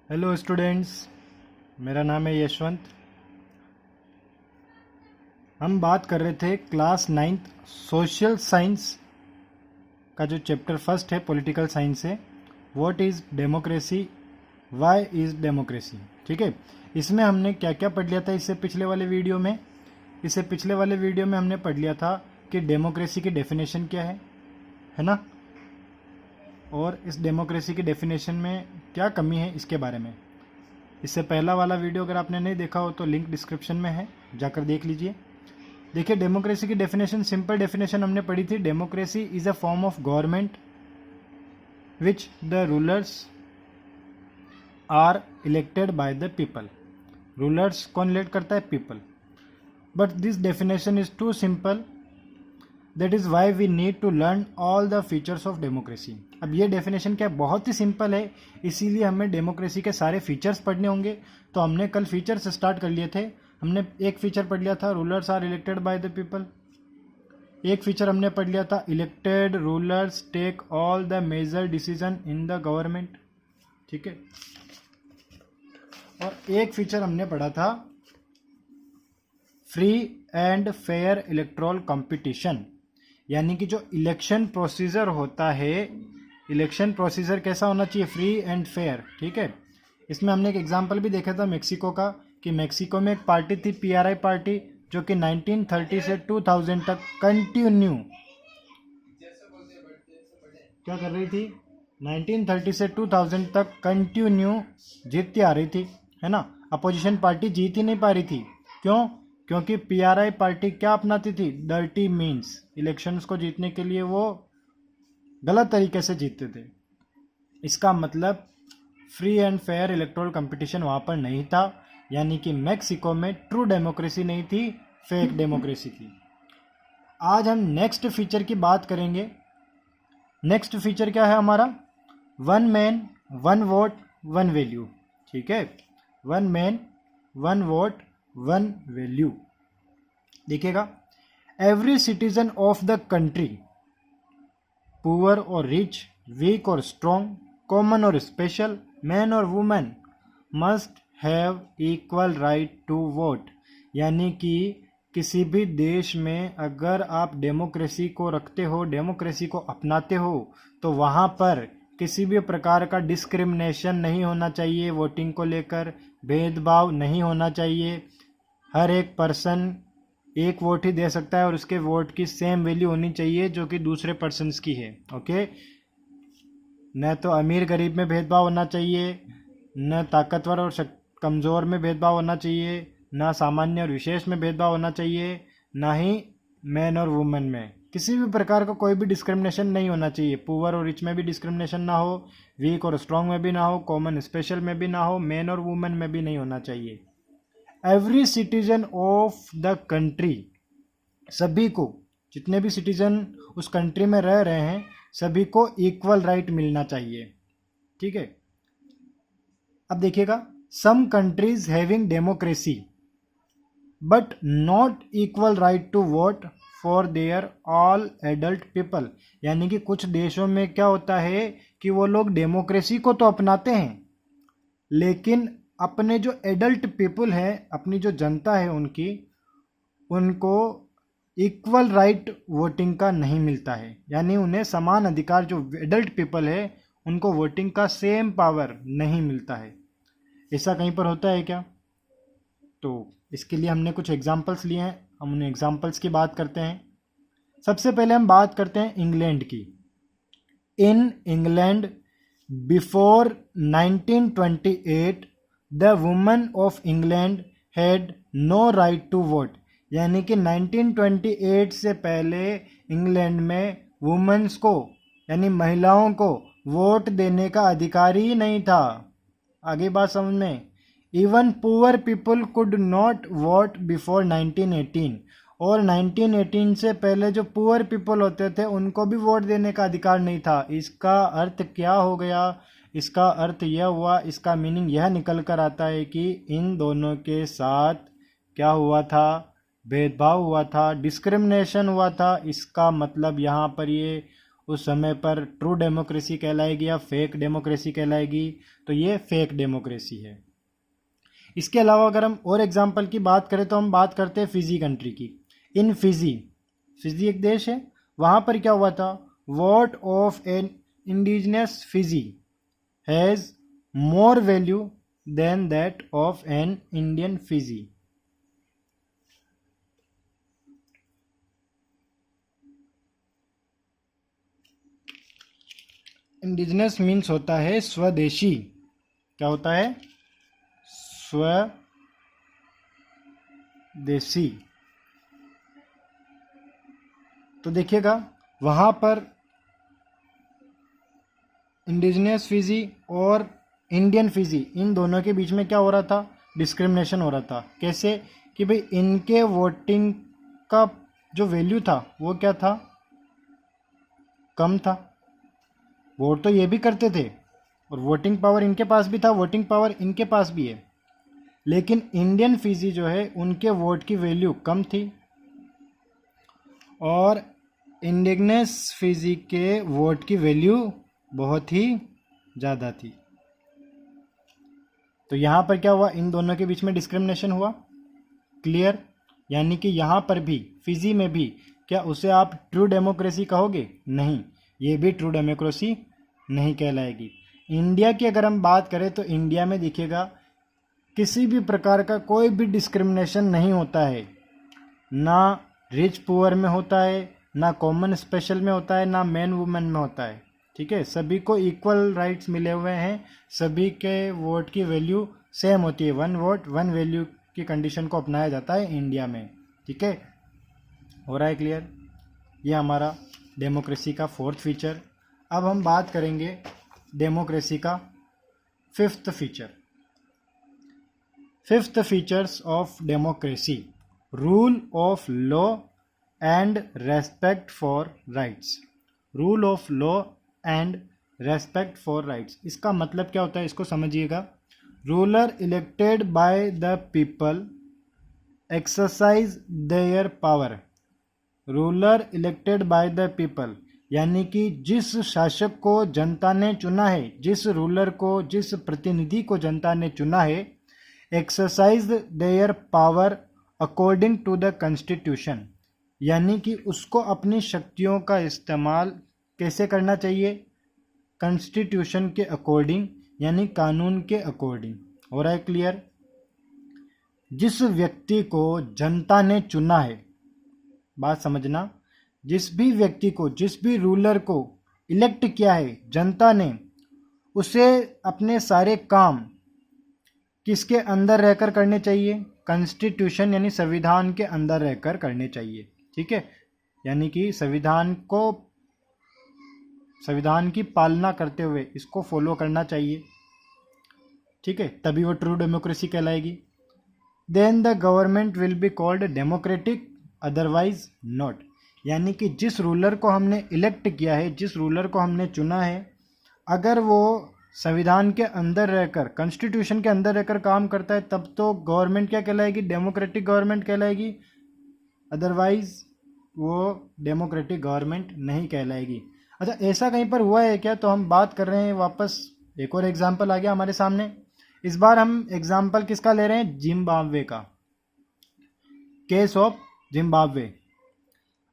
Hello students, मेरा नाम है यशवंत। हम बात कर रहे थे क्लास 9th सोशल साइंस का जो चैप्टर फर्स्ट है पॉलिटिकल साइंस है, what is democracy, why is democracy. ठीक है, इसमें हमने क्या क्या पढ़ लिया था इससे पिछले वाले वीडियो में। इससे पिछले वाले वीडियो में हमने पढ़ लिया था कि डेमोक्रेसी की डेफिनेशन क्या है ना, और इस डेमोक्रेसी की डेफिनेशन में क्या कमी है इसके बारे में। इससे पहला वाला वीडियो अगर आपने नहीं देखा हो तो लिंक डिस्क्रिप्शन में है, जाकर देख लीजिए। देखिए, डेमोक्रेसी की डेफिनेशन, सिंपल डेफिनेशन हमने पढ़ी थी। Democracy is a form of government which the rulers are elected by the people. Rulers कौन इलेक्ट करता है? People. But this definition is too simple, that is why we need to learn all the features of democracy. अब ये definition क्या बहुत ही simple है, इसीलिए हमें डेमोक्रेसी के सारे फीचर्स पढ़ने होंगे। तो हमने कल फीचर्स स्टार्ट कर लिए थे। हमने एक फीचर पढ़ लिया था, rulers are elected by the people. एक फीचर हमने पढ़ लिया था, elected rulers take all the major decision in the government. ठीक है, और एक फीचर हमने पढ़ा था, free and fair electoral competition, यानी कि जो इलेक्शन प्रोसीजर होता है, इलेक्शन प्रोसीजर कैसा होना चाहिए? Free and fair. ठीक है, इसमें हमने एक एग्जांपल भी देखा था मेक्सिको का, कि मेक्सिको में एक पार्टी थी, पीआरआई पार्टी, जो कि 1930 से 2000 तक कंटिन्यू क्या कर रही थी? 1930 से 2000 तक कंटिन्यू जीतती आ रही थी, है ना। अपोजिशन पार्टी जीत ही नहीं पा रही थी। क्यों? क्योंकि पीआरआई पार्टी क्या अपनाती थी? Dirty means. इलेक्शंस को जीतने के लिए वो गलत तरीके से जीतते थे। इसका मतलब free and fair electoral competition वहाँ पर नहीं था, यानी कि मेक्सिको में ट्रू डेमोक्रेसी नहीं थी, फेक डेमोक्रेसी थी। आज हम नेक्स्ट फीचर की बात करेंगे। नेक्स्ट फीचर क्या है हमारा? One man one vote one value. ठीक है, one man one vote one value. देखिएगा, every citizen of the country, poor और रिच, वीक और स्ट्रॉन्ग, कॉमन और स्पेशल, मैन और women, must have equal right to vote. यानी कि किसी भी देश में अगर आप डेमोक्रेसी को रखते हो, डेमोक्रेसी को अपनाते हो, तो वहाँ पर किसी भी प्रकार का डिस्क्रिमिनेशन नहीं होना चाहिए, वोटिंग को लेकर भेदभाव नहीं होना चाहिए। हर एक पर्सन एक वोट ही दे सकता है और उसके वोट की सेम वैल्यू होनी चाहिए जो कि दूसरे पर्सन्स की है। ओके, न तो अमीर गरीब में भेदभाव होना चाहिए, न ताकतवर और कमज़ोर में भेदभाव होना चाहिए, ना सामान्य और विशेष में भेदभाव होना चाहिए, ना ही मैन और वुमेन में। किसी भी प्रकार का कोई भी डिस्क्रिमिनेशन नहीं होना चाहिए। पुअर और रिच में भी डिस्क्रिमिनेशन ना हो, वीक और स्ट्रॉन्ग में भी ना हो, कॉमन स्पेशल में भी ना हो, मैन और वुमेन में भी नहीं होना चाहिए। Every citizen of the country, सभी को, जितने भी सिटीजन उस कंट्री में रह रहे हैं, सभी को इक्वल राइट मिलना चाहिए। ठीक है, अब देखिएगा, some countries having democracy but not equal right to vote for their all adult people. यानी कि कुछ देशों में क्या होता है कि वो लोग डेमोक्रेसी को तो अपनाते हैं, लेकिन अपने जो एडल्ट पीपल है, अपनी जो जनता है उनको इक्वल राइट वोटिंग का नहीं मिलता है। यानी उन्हें समान अधिकार, जो एडल्ट पीपल है उनको वोटिंग का सेम पावर नहीं मिलता है। ऐसा कहीं पर होता है क्या? तो इसके लिए हमने कुछ एग्जाम्पल्स लिए हैं, हम उन एग्जाम्पल्स की बात करते हैं। सबसे पहले हम बात करते हैं इंग्लैंड की। In England before 1928 the women of England had no right to vote. यानी कि 1928 से पहले इंग्लैंड में वुमेन्स को, यानी महिलाओं को, वोट देने का अधिकार ही नहीं था। आगे बात समझ में। Even poor people could not vote before 1918। और 1918 से पहले जो पुअर पीपल होते थे उनको भी वोट देने का अधिकार नहीं था। इसका अर्थ क्या हो गया? इसका अर्थ यह हुआ, इसका मीनिंग यह निकल कर आता है कि इन दोनों के साथ क्या हुआ था? भेदभाव हुआ था, डिस्क्रिमिनेशन हुआ था। इसका मतलब यहाँ पर ये उस समय पर ट्रू डेमोक्रेसी कहलाएगी या फेक डेमोक्रेसी कहलाएगी? तो ये फेक डेमोक्रेसी है। इसके अलावा अगर हम और एग्जाम्पल की बात करें तो हम बात करते हैं फिजी कंट्री की। इन फिजी, फिजी एक देश है, वहाँ पर क्या हुआ था? Vote of an indigenous Fiji has more value than that of an Indian Fiji. Indigenous means होता है स्वदेशी। क्या होता है? स्वदेशी। तो देखिएगा वहाँ पर इंडिजिनस फिजी और इंडियन फिजी, इन दोनों के बीच में क्या हो रहा था? डिस्क्रिमिनेशन हो रहा था। कैसे? कि भाई इनके वोटिंग का जो वैल्यू था वो क्या था? कम था। वोट तो ये भी करते थे और वोटिंग पावर इनके पास भी था, वोटिंग पावर इनके पास भी है, लेकिन इंडियन फिजी जो है उनके वोट की वैल्यू कम थी और इंडिजिनस फिजी के वोट की वैल्यू बहुत ही ज़्यादा थी। तो यहाँ पर क्या हुआ? इन दोनों के बीच में डिस्क्रिमिनेशन हुआ। क्लियर? यानी कि यहाँ पर भी फिजी में भी क्या उसे आप ट्रू डेमोक्रेसी कहोगे? नहीं, ये भी ट्रू डेमोक्रेसी नहीं कहलाएगी। इंडिया की अगर हम बात करें तो इंडिया में देखिएगा किसी भी प्रकार का कोई भी डिस्क्रिमिनेशन नहीं होता है, ना रिच पुअर में होता है, ना कॉमन स्पेशल में होता है, ना मैन वुमेन में होता है। ठीक है, सभी को इक्वल राइट्स मिले हुए हैं, सभी के वोट की वैल्यू सेम होती है। वन वोट वन वैल्यू की कंडीशन को अपनाया जाता है इंडिया में। ठीक है, हो रहा है क्लियर? ये हमारा डेमोक्रेसी का फोर्थ फीचर। अब हम बात करेंगे डेमोक्रेसी का fifth feature. Fifth features of democracy: rule of law and respect for rights. Rule of law and respect for rights, इसका मतलब क्या होता है? इसको समझिएगा। Ruler elected by the people exercise their power. Ruler elected by the people यानी कि जिस शासक को जनता ने चुना है, जिस रूलर को, जिस प्रतिनिधि को जनता ने चुना है, exercise their power according to the constitution, यानी कि उसको अपनी शक्तियों का इस्तेमाल कैसे करना चाहिए? कॉन्स्टिट्यूशन के अकॉर्डिंग, यानी कानून के अकॉर्डिंग। हो रहा है क्लियर? जिस व्यक्ति को जनता ने चुना है, बात समझना, जिस भी व्यक्ति को, जिस भी रूलर को इलेक्ट किया है जनता ने, उसे अपने सारे काम किसके अंदर रहकर करने चाहिए? कॉन्स्टिट्यूशन यानी संविधान के अंदर रहकर करने चाहिए। ठीक है, यानी कि संविधान की पालना करते हुए इसको फॉलो करना चाहिए। ठीक है, तभी वो ट्रू डेमोक्रेसी कहलाएगी। Then the government will be called democratic, otherwise not. यानी कि जिस रूलर को हमने इलेक्ट किया है, जिस रूलर को हमने चुना है, अगर वो संविधान के अंदर रहकर, कॉन्स्टिट्यूशन के अंदर रहकर काम करता है, तब तो गवर्नमेंट क्या कहलाएगी? डेमोक्रेटिक गवर्नमेंट कहलाएगी। अदरवाइज वो डेमोक्रेटिक गवर्नमेंट नहीं कहलाएगी। अच्छा, ऐसा कहीं पर हुआ है क्या? तो हम बात कर रहे हैं वापस, एक और एग्जाम्पल आ गया हमारे सामने। इस बार हम एग्जाम्पल किसका ले रहे हैं? जिम्बाब्वे का, केस ऑफ जिम्बाब्वे।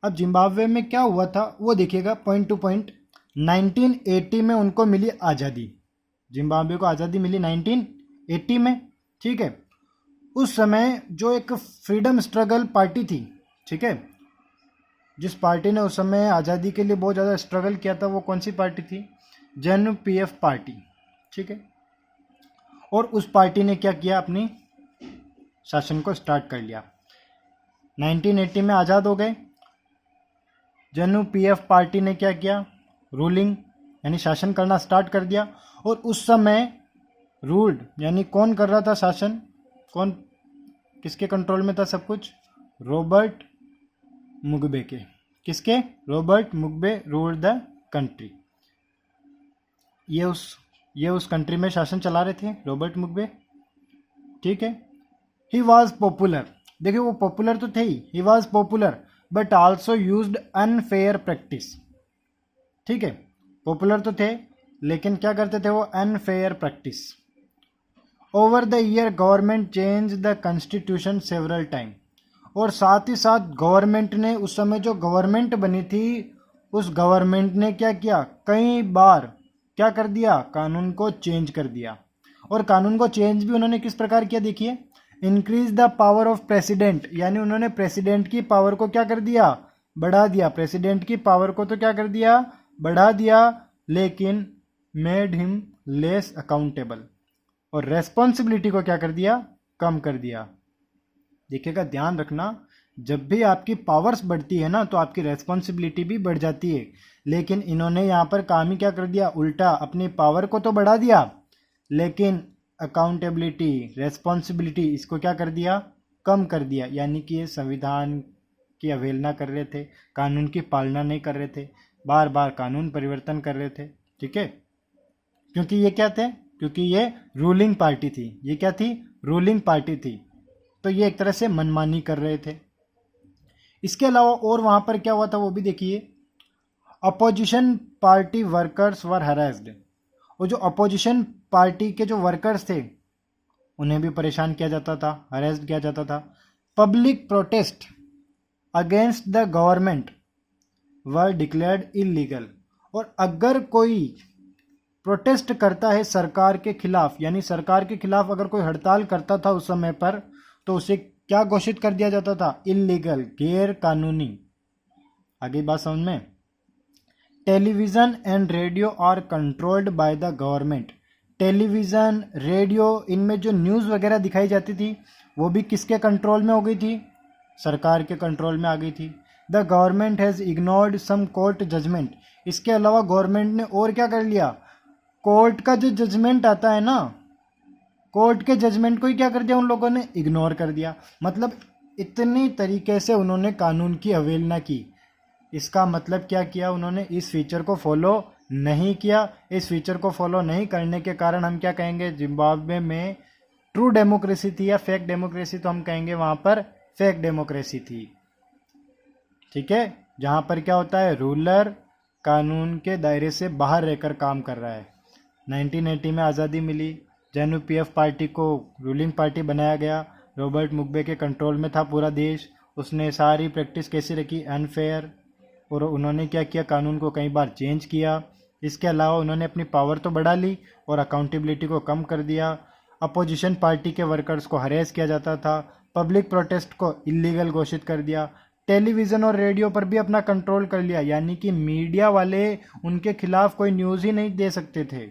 अब जिम्बाब्वे में क्या हुआ था वो देखिएगा पॉइंट टू पॉइंट। 1980 में उनको मिली आज़ादी, जिम्बाब्वे को आज़ादी मिली 1980 में। ठीक है, उस समय जो एक फ्रीडम स्ट्रगल पार्टी थी, ठीक है, जिस पार्टी ने उस समय आज़ादी के लिए बहुत ज़्यादा स्ट्रगल किया था, वो कौन सी पार्टी थी? ZANU-PF party. ठीक है, और उस पार्टी ने क्या किया? अपनी शासन को स्टार्ट कर लिया। 1980 में आज़ाद हो गए। ZANU-PF पार्टी ने क्या किया? रूलिंग यानी शासन करना स्टार्ट कर दिया। और उस समय रूल्ड यानी कौन कर रहा था शासन? कौन, किसके कंट्रोल में था सब कुछ? रॉबर्ट मुगबे के। किसके? Robert Mugabe ruled the country. ये उस कंट्री में शासन चला रहे थे रॉबर्ट मुगबे। ठीक है, ही वॉज पॉपुलर। देखिए वो पॉपुलर तो थे ही, he was popular but also used unfair practice. ठीक है, पॉपुलर तो थे, लेकिन क्या करते थे वो, unfair practice. Over the year government change the constitution several time, और साथ ही साथ गवर्नमेंट ने, उस समय जो गवर्नमेंट बनी थी उस गवर्नमेंट ने क्या किया, कई बार क्या कर दिया, कानून को चेंज कर दिया। और कानून को चेंज भी उन्होंने किस प्रकार किया, देखिए, increase the power of president, यानी उन्होंने प्रेसिडेंट की पावर को क्या कर दिया, बढ़ा दिया। प्रेसिडेंट की पावर को तो क्या कर दिया, बढ़ा दिया, लेकिन मेड हिम लेस अकाउंटेबल, और रेस्पॉन्सिबिलिटी को क्या कर दिया, कम कर दिया। देखिएगा, ध्यान रखना, जब भी आपकी पावर्स बढ़ती है ना तो आपकी रेस्पॉन्सिबिलिटी भी बढ़ जाती है। लेकिन इन्होंने यहाँ पर काम ही क्या कर दिया, उल्टा, अपनी पावर को तो बढ़ा दिया लेकिन अकाउंटेबिलिटी, रेस्पॉन्सिबिलिटी, इसको क्या कर दिया, कम कर दिया। यानी कि ये संविधान की अवहेलना कर रहे थे, कानून की पालना नहीं कर रहे थे, बार बार कानून परिवर्तन कर रहे थे। ठीक है, क्योंकि ये क्या थे, क्योंकि ये रूलिंग पार्टी थी। ये क्या थी, रूलिंग पार्टी थी, तो ये एक तरह से मनमानी कर रहे थे। इसके अलावा और वहां पर क्या हुआ था वो भी देखिए, अपोजिशन पार्टी वर्कर्स वर हरास्ड, और जो अपोजिशन पार्टी के जो वर्कर्स थे उन्हें भी परेशान किया जाता था, हरेस्ड किया जाता था। Public protest against the government were declared illegal, और अगर कोई प्रोटेस्ट करता है सरकार के खिलाफ, यानी सरकार के खिलाफ अगर कोई हड़ताल करता था उस समय पर, तो उसे क्या घोषित कर दिया जाता था, इलीगल, गैर कानूनी। आगे बात समझ में। Television and radio are controlled by the government, television, radio, इनमें जो न्यूज़ वगैरह दिखाई जाती थी वो भी किसके कंट्रोल में हो गई थी, सरकार के कंट्रोल में आ गई थी। The government has ignored some court judgment, इसके अलावा गवर्नमेंट ने और क्या कर लिया, कोर्ट का जो जजमेंट आता है ना, कोर्ट के जजमेंट को ही क्या कर दिया उन लोगों ने, इग्नोर कर दिया। मतलब इतनी तरीके से उन्होंने कानून की अवहेलना की। इसका मतलब क्या किया, उन्होंने इस फीचर को फॉलो नहीं किया। इस फीचर को फॉलो नहीं करने के कारण हम क्या कहेंगे, जिम्बाब्वे में ट्रू डेमोक्रेसी थी या फेक डेमोक्रेसी, तो हम कहेंगे वहां पर फेक डेमोक्रेसी थी। ठीक है, जहां पर क्या होता है, रूलर कानून के दायरे से बाहर रहकर काम कर रहा है। 1980 में आज़ादी मिली, JNU-PF पार्टी को रूलिंग पार्टी बनाया गया, रॉबर्ट मुगाबे के कंट्रोल में था पूरा देश। उसने सारी प्रैक्टिस कैसी रखी, अनफेयर, और उन्होंने क्या किया, कानून को कई बार चेंज किया। इसके अलावा उन्होंने अपनी पावर तो बढ़ा ली और अकाउंटेबिलिटी को कम कर दिया। अपोजिशन पार्टी के वर्कर्स को हरेस किया जाता था, पब्लिक प्रोटेस्ट को इलीगल घोषित कर दिया, टेलीविज़न और रेडियो पर भी अपना कंट्रोल कर लिया, यानी कि मीडिया वाले उनके खिलाफ कोई न्यूज़ ही नहीं दे सकते थे।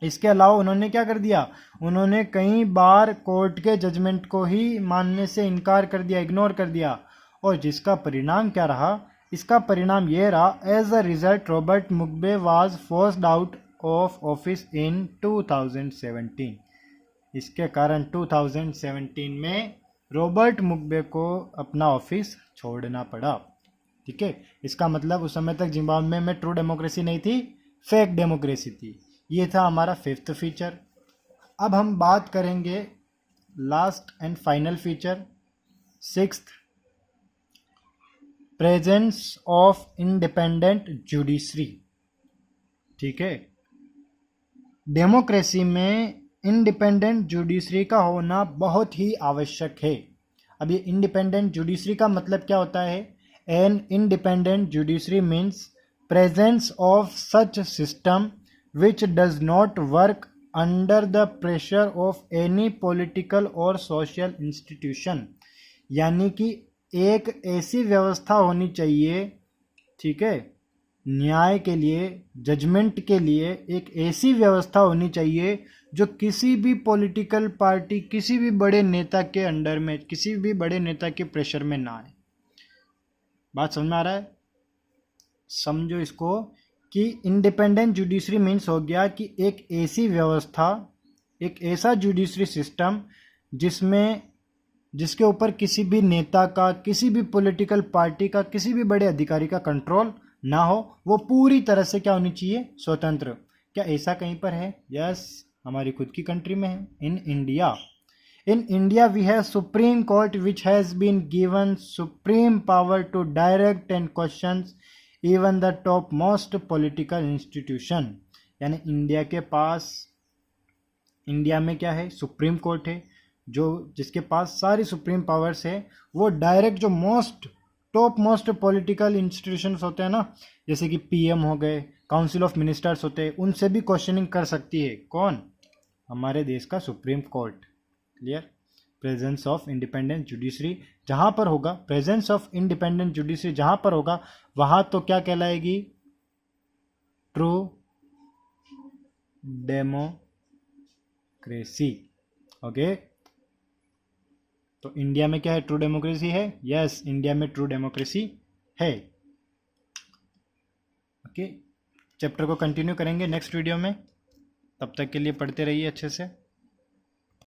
इसके अलावा उन्होंने क्या कर दिया, उन्होंने कई बार कोर्ट के जजमेंट को ही मानने से इनकार कर दिया, इग्नोर कर दिया। और जिसका परिणाम क्या रहा, इसका परिणाम ये रहा, as a result Robert Mugabe was forced out of office in 2017। इसके कारण 2017 में रॉबर्ट मुगाबे को अपना ऑफिस छोड़ना पड़ा। ठीक है, इसका मतलब उस समय तक जिम्बाब्वे में ट्रू डेमोक्रेसी नहीं थी, फेक डेमोक्रेसी थी। ये था हमारा 5th फीचर। अब हम बात करेंगे last and final feature, 6th, presence of independent judiciary. ठीक है, डेमोक्रेसी में इंडिपेंडेंट जुडिशरी का होना बहुत ही आवश्यक है। अब ये इंडिपेंडेंट जुडिशरी का मतलब क्या होता है, an independent judiciary means presence of such system which does not work under the pressure of any political or social institution, यानी कि एक ऐसी व्यवस्था होनी चाहिए, ठीक है, न्याय के लिए, जजमेंट के लिए एक ऐसी व्यवस्था होनी चाहिए जो किसी भी पॉलिटिकल पार्टी, किसी भी बड़े नेता के अंडर में, किसी भी बड़े नेता के प्रेशर में ना आए। बात समझ में आ रहा है, समझो इसको कि इंडिपेंडेंट जुडिशरी मीन्स हो गया कि एक ऐसी व्यवस्था, एक ऐसा जुडिशरी सिस्टम जिसके ऊपर किसी भी नेता का, किसी भी पॉलिटिकल पार्टी का, किसी भी बड़े अधिकारी का कंट्रोल ना हो, वो पूरी तरह से क्या होनी चाहिए, स्वतंत्र। क्या ऐसा कहीं पर है? यस, हमारी खुद की कंट्री में है, in India we have Supreme Court which has been given supreme power to direct and question even the top most political institution, यानी इंडिया में क्या है, सुप्रीम कोर्ट है, जो जिसके पास सारी सुप्रीम पावर्स है, वो डायरेक्ट जो टॉप मोस्ट पॉलिटिकल इंस्टीट्यूशंस होते हैं ना, जैसे कि पीएम हो गए, काउंसिल ऑफ मिनिस्टर्स होते हैं, उनसे भी क्वेश्चनिंग कर सकती है। कौन? हमारे देश का supreme court. Clear? Presence of independent judiciary जहां पर होगा, प्रेजेंस ऑफ इंडिपेंडेंट जुडिशरी जहां पर होगा, वहां तो क्या कहलाएगी? True democracy. ओके, तो इंडिया में क्या है? ट्रू डेमोक्रेसी है। यस, इंडिया में ट्रू डेमोक्रेसी है। ओके, चैप्टर को कंटिन्यू करेंगे नेक्स्ट वीडियो में। तब तक के लिए पढ़ते रहिए अच्छे से।